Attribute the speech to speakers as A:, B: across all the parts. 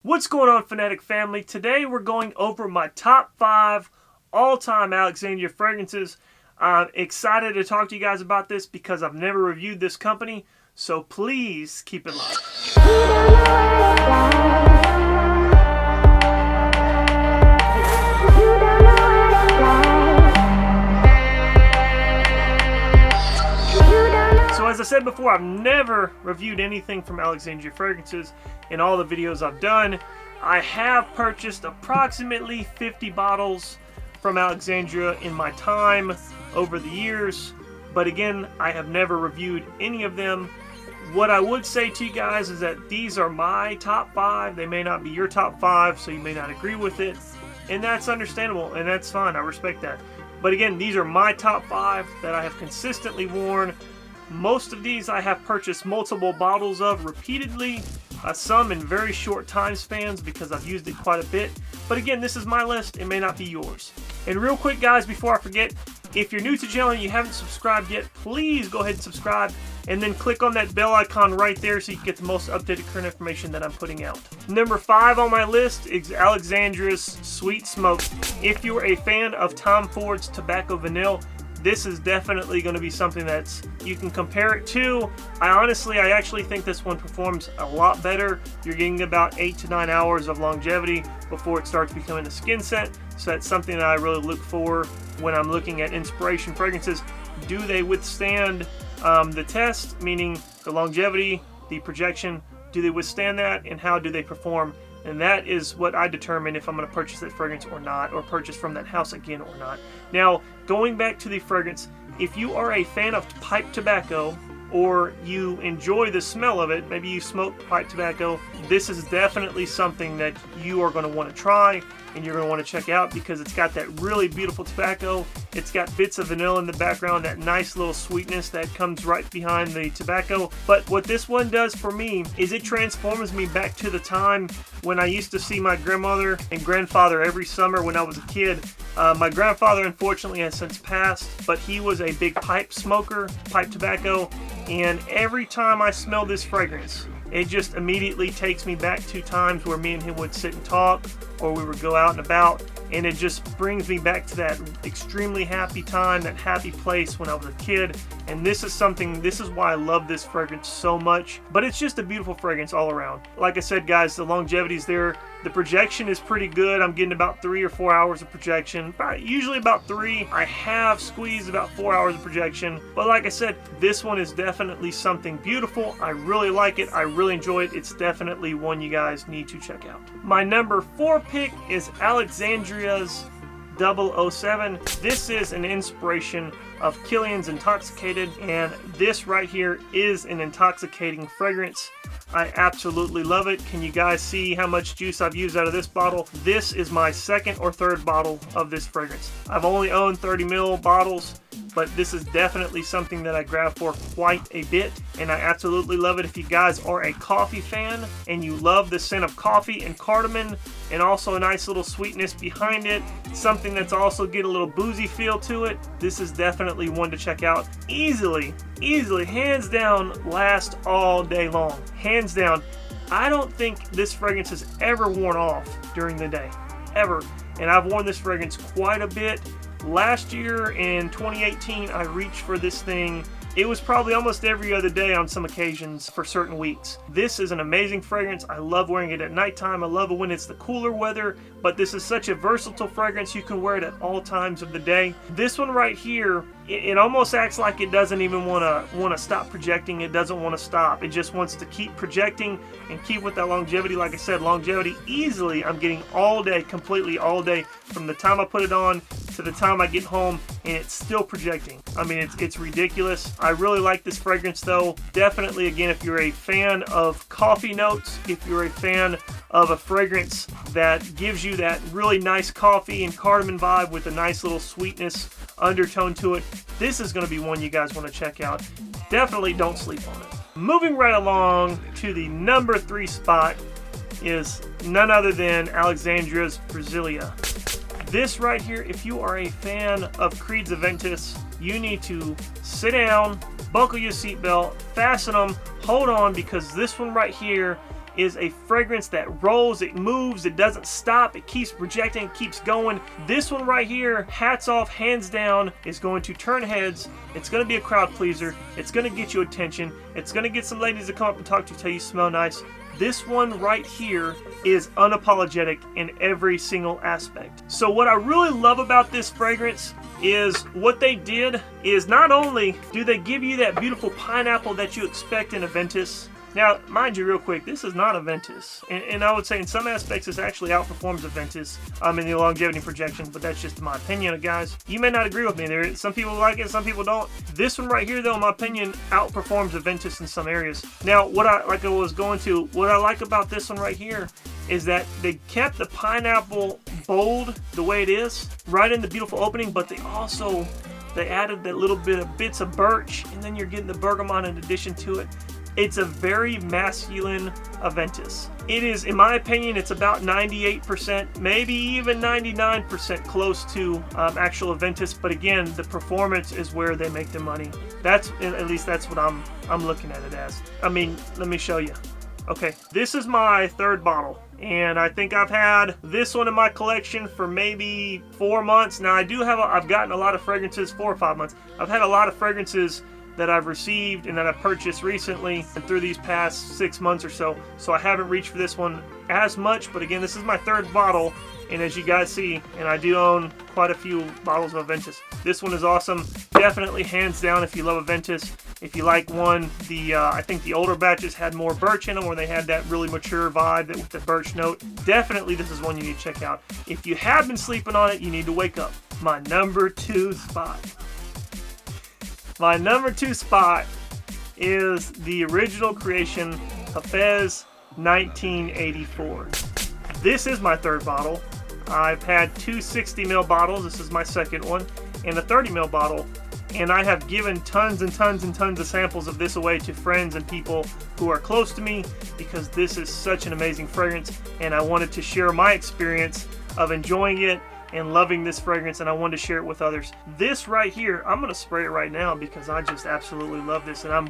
A: What's going on, Fanatic family? Today we're going over my top 5 all-time Alexandria fragrances. I'm excited to talk to you guys about this because I've never reviewed this company, so please keep it locked. So as I said before, I've never reviewed anything from Alexandria Fragrances in all the videos I've done. I have purchased approximately 50 bottles from Alexandria in my time over the years, but again, I have never reviewed any of them. What I would say to you guys is that these are my top 5. They may not be your top 5, so you may not agree with it, and that's understandable, and that's fine. I respect that. But again, these are my top 5 that I have consistently worn. Most of these I have purchased multiple bottles of repeatedly, some in very short time spans because I've used it quite a bit. But again, this is my list, it may not be yours. And real quick guys, before I forget, if you're new to the channel and you haven't subscribed yet, please go ahead and subscribe and then click on that bell icon right there so you can get the most updated current information that I'm putting out. Number 5 on my list is Alexandria's Sweet Smoke. If you're a fan of Tom Ford's Tobacco Vanille, this is definitely going to be something that's you can compare it to. I actually think this one performs a lot better. You're getting about 8 to 9 hours of longevity before it starts becoming a skin scent. So that's something that I really look for when I'm looking at inspiration fragrances. Do they withstand the test, meaning the longevity, the projection? Do they withstand that, and how do they perform? And that is what I determine if I'm going to purchase that fragrance or not, or purchase from that house again or not. Now, going back to the fragrance, if you are a fan of pipe tobacco, or you enjoy the smell of it, maybe you smoke pipe tobacco, this is definitely something that you are going to want to try and you're going to want to check out because it's got that really beautiful tobacco. It's got bits of vanilla in the background, that nice little sweetness that comes right behind the tobacco. But what this one does for me is it transforms me back to the time when I used to see my grandmother and grandfather every summer when I was a kid. My grandfather unfortunately has since passed, but he was a big pipe smoker, pipe tobacco, and every time I smell this fragrance, it just immediately takes me back to times where me and him would sit and talk, or we would go out and about, and it just brings me back to that extremely happy time, that happy place when I was a kid. And this is why I love this fragrance so much. But it's just a beautiful fragrance all around. Like I said guys, the longevity is there. The projection is pretty good. I'm getting about 3 or 4 hours of projection, usually about 3. I have squeezed about 4 hours of projection, but like I said, this one is definitely something beautiful. I really like it. I really enjoy it. It's definitely one you guys need to check out. My number 4 pick is Alexandria's 007. This is an inspiration of Killian's Intoxicated, and this right here is an intoxicating fragrance. I absolutely love it. Can you guys see how much juice I've used out of this bottle? This is my 2nd or 3rd bottle of this fragrance. I've only owned 30 ml bottles, but this is definitely something that I grab for quite a bit, and I absolutely love it. If you guys are a coffee fan and you love the scent of coffee and cardamom, and also a nice little sweetness behind it, something that's also get a little boozy feel to it, this is definitely one to check out. Easily, hands down, last all day long. Hands down. I don't think this fragrance has ever worn off during the day, ever. And I've worn this fragrance quite a bit. Last year in 2018, I reached for this thing. It was probably almost every other day on some occasions for certain weeks. This is an amazing fragrance. I love wearing it at nighttime. I love it when it's the cooler weather, but this is such a versatile fragrance. You can wear it at all times of the day. This one right here, it almost acts like it doesn't even want to stop projecting. It doesn't want to stop. It just wants to keep projecting and keep with that longevity. Like I said, longevity easily. I'm getting all day, completely all day, from the time I put it on to the time I get home, and it's still projecting. I mean, it's ridiculous. I really like this fragrance though. Definitely, again, if you're a fan of coffee notes, if you're a fan of a fragrance that gives you that really nice coffee and cardamom vibe with a nice little sweetness undertone to it, this is going to be one you guys want to check out. Definitely don't sleep on it. Moving right along to the number 3 spot is none other than Alexandria's Brasilia. This right here, if you are a fan of Creed's Aventus, you need to sit down, buckle your seatbelt, fasten them, hold on, because this one right here is a fragrance that rolls, it moves, it doesn't stop, it keeps projecting, it keeps going. This one right here, hats off, hands down, is going to turn heads. It's going to be a crowd pleaser. It's going to get you attention. It's going to get some ladies to come up and talk to you, tell you smell nice. This one right here is unapologetic in every single aspect. So what I really love about this fragrance is what they did is not only do they give you that beautiful pineapple that you expect in a Ventus. Now, mind you real quick, this is not a Ventus. And I would say in some aspects this actually outperforms a Ventus in the longevity projection, but that's just my opinion, guys. You may not agree with me there. Some people like it, some people don't. This one right here, though, in my opinion, outperforms a Ventus in some areas. Now, what I like about this one right here is that they kept the pineapple bold the way it is, right in the beautiful opening, but they added that little bit of bits of birch, and then you're getting the bergamot in addition to it. It's a very masculine Aventus. It is, in my opinion, it's about 98%, maybe even 99% close to actual Aventus. But again, the performance is where they make their money. At least that's what I'm looking at it as. I mean, let me show you. Okay, this is my third bottle, and I think I've had this one in my collection for maybe 4 months. Now I've gotten a lot of fragrances, 4 or 5 months. I've had a lot of fragrances that I've received and that I've purchased recently and through these past 6 months or so. So I haven't reached for this one as much, but again, this is my third bottle, and as you guys see, and I do own quite a few bottles of Aventus. This one is awesome. Definitely hands down if you love Aventus. If you like one, I think the older batches had more birch in them, where they had that really mature vibe with the birch note. Definitely this is one you need to check out. If you have been sleeping on it, you need to wake up. My number 2 spot. My number 2 spot is the original creation, Hafez 1984. This is my third bottle. I've had 2 60ml bottles. This is my second one, and a 30ml bottle. And I have given tons and tons and tons of samples of this away to friends and people who are close to me, because this is such an amazing fragrance, and I wanted to share my experience of enjoying it and loving this fragrance, and I wanted to share it with others. This right here, I'm going to spray it right now because I just absolutely love this, and I'm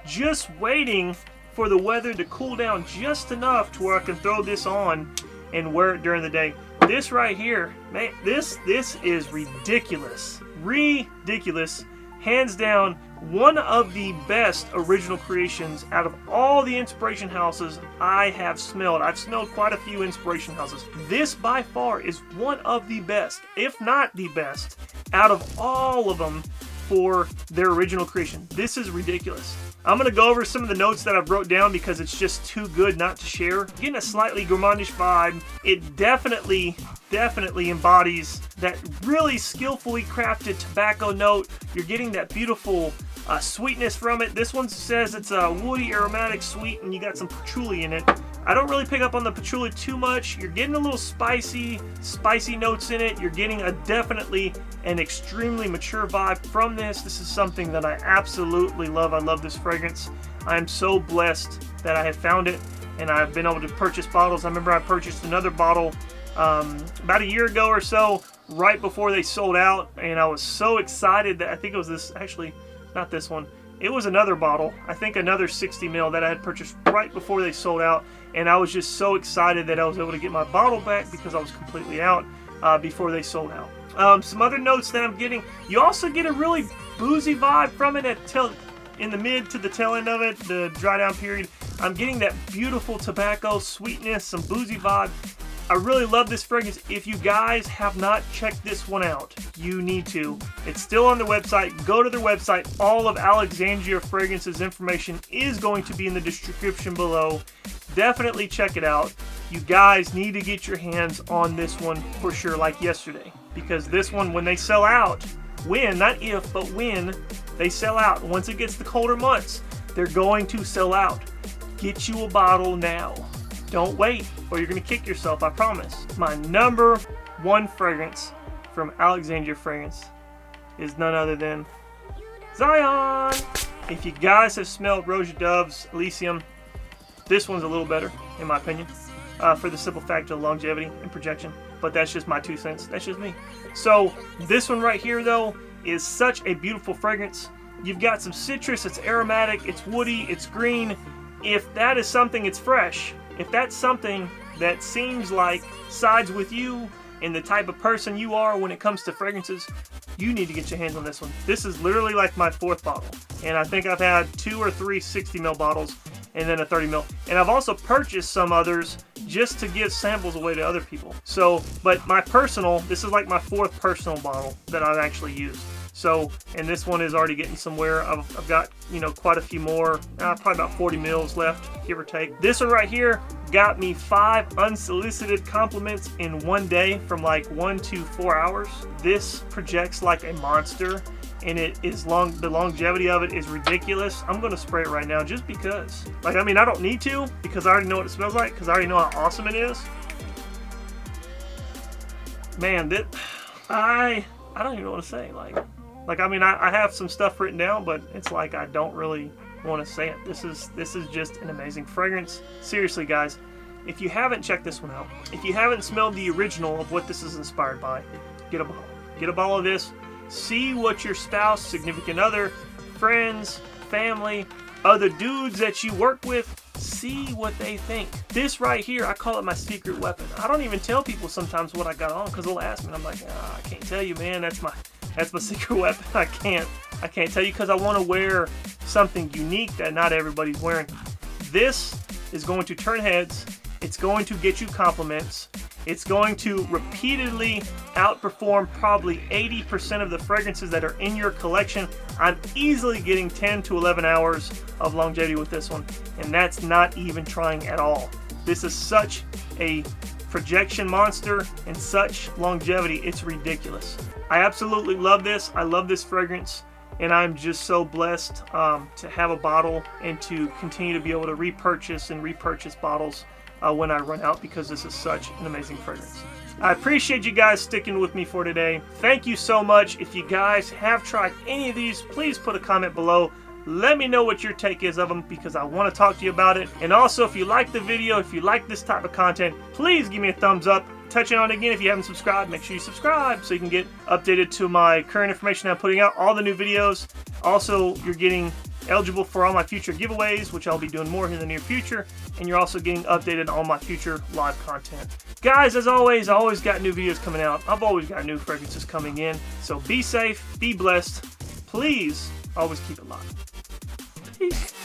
A: just waiting for the weather to cool down just enough to where I can throw this on and wear it during the day. This right here, man, this is ridiculous. Ridiculous. Hands down, one of the best original creations out of all the inspiration houses I have smelled. I've smelled quite a few inspiration houses. This by far is one of the best, if not the best, out of all of them for their original creation. This is ridiculous. I'm going to go over some of the notes that I've wrote down because it's just too good not to share. Getting a slightly gourmandish vibe. It definitely embodies that really skillfully crafted tobacco note. You're getting that beautiful sweetness from it. This one says it's a woody, aromatic, sweet, and you got some patchouli in it. I don't really pick up on the patchouli too much. You're getting a little spicy notes in it. You're getting definitely an extremely mature vibe from this. This is something that I absolutely love. I love this fragrance. I'm so blessed that I have found it, and I've been able to purchase bottles. I remember I purchased another bottle about a year ago or so, right before they sold out, and I was so excited that I think it was this, actually not this one, it was another bottle, I think another 60ml that I had purchased right before they sold out, and I was just so excited that I was able to get my bottle back because I was completely out before they sold out. Some other notes that I'm getting, you also get a really boozy vibe from it in the mid to the tail end of it, the dry down period. I'm getting that beautiful tobacco sweetness, some boozy vibe. I really love this fragrance. If you guys have not checked this one out, you need to. It's still on their website. Go to their website. All of Alexandria Fragrances information is going to be in the description below. Definitely check it out. You guys need to get your hands on this one for sure, like yesterday. Because this one, when they sell out, not if, but when they sell out, once it gets the colder months, they're going to sell out. Get you a bottle now. Don't wait, or you're going to kick yourself, I promise. My number 1 fragrance from Alexandria Fragrance is none other than Zion. If you guys have smelled Roja Dove's Elysium, this one's a little better, in my opinion, for the simple fact of longevity and projection. But that's just my 2 cents. That's just me. So this one right here, though, is such a beautiful fragrance. You've got some citrus, it's aromatic, it's woody, it's green. if that is something, it's fresh. If that's something that seems like sides with you and the type of person you are when it comes to fragrances, you need to get your hands on this one. This is literally like my 4th bottle. And I think I've had 2 or 3 60 ml bottles and then a 30 ml. And I've also purchased some others just to give samples away to other people. So, but my personal, this is like my 4th personal bottle that I've actually used. So, and this one is already getting somewhere. I've got, you know, quite a few more, probably about 40 mils left, give or take. This one right here got me 5 unsolicited compliments in one day from like 1 to 4 hours. This projects like a monster, and it is the longevity of it is ridiculous. I'm gonna spray it right now just because. Like, I mean, I don't need to because I already know what it smells like because I already know how awesome it is. Man, I don't even know what to say. Like, I mean, I have some stuff written down, but it's like I don't really want to say it. This is just an amazing fragrance. Seriously, guys, if you haven't checked this one out, if you haven't smelled the original of what this is inspired by, get a bottle. Get a bottle of this. See what your spouse, significant other, friends, family, other dudes that you work with, see what they think. This right here, I call it my secret weapon. I don't even tell people sometimes what I got on because they'll ask me, and I'm like, I can't tell you, man. That's my secret weapon. I can't tell you because I want to wear something unique that not everybody's wearing. This is going to turn heads. It's going to get you compliments. It's going to repeatedly outperform probably 80% of the fragrances that are in your collection. I'm easily getting 10 to 11 hours of longevity with this one, and that's not even trying at all. This is such a projection monster and such longevity, it's ridiculous. I absolutely love this. I love this fragrance, and I'm just so blessed to have a bottle and to continue to be able to repurchase bottles when I run out, because this is such an amazing fragrance. I appreciate you guys sticking with me for today. Thank you so much. If you guys have tried any of these, please put a comment below. Let me know what your take is of them, because I want to talk to you about it. And also, if you like the video, if you like this type of content, please give me a thumbs up. Touching on it again, if you haven't subscribed, make sure you subscribe so you can get updated to my current information I'm putting out, all the new videos. Also, you're getting eligible for all my future giveaways, which I'll be doing more in the near future, and you're also getting updated on my future live content. Guys, as always, I always got new videos coming out. I've always got new fragrances coming in. So be safe, be blessed. Please always keep it locked. Peace.